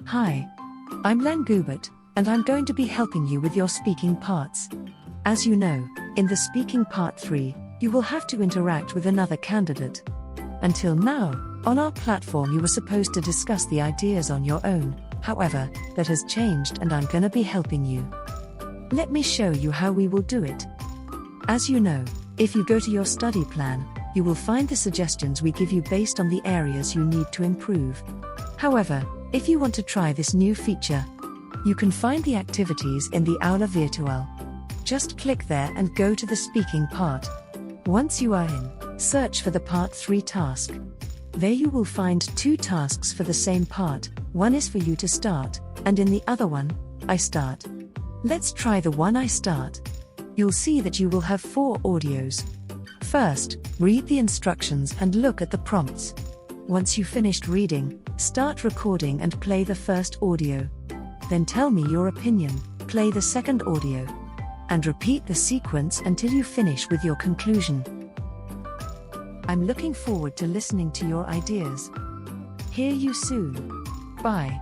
Hi, I'm Len Gubert, and I'm going to be helping you with your speaking parts. As you know, in the speaking part 3, you will have to interact with another candidate. Until now, on our platform you were supposed to discuss the ideas on your own. However, that has changed and I'm gonna be helping you. Let me show you how we will do it. As you know, if you go to your study plan, you will find the suggestions we give you based on the areas you need to improve. However, if you want to try this new feature, you can find the activities in the Aula Virtual. Just click there and go to the speaking part. Once you are in, search for the part 3 task. There you will find 2 tasks for the same part. One is for you to start, and in the other one, I start. Let's try the one I start. You'll see that you will have 4 audios. First, read the instructions and look at the prompts. Once you've finished reading, start recording and play the first audio. Then tell me your opinion, play the second audio. And repeat the sequence until you finish with your conclusion. I'm looking forward to listening to your ideas. Hear you soon. Bye.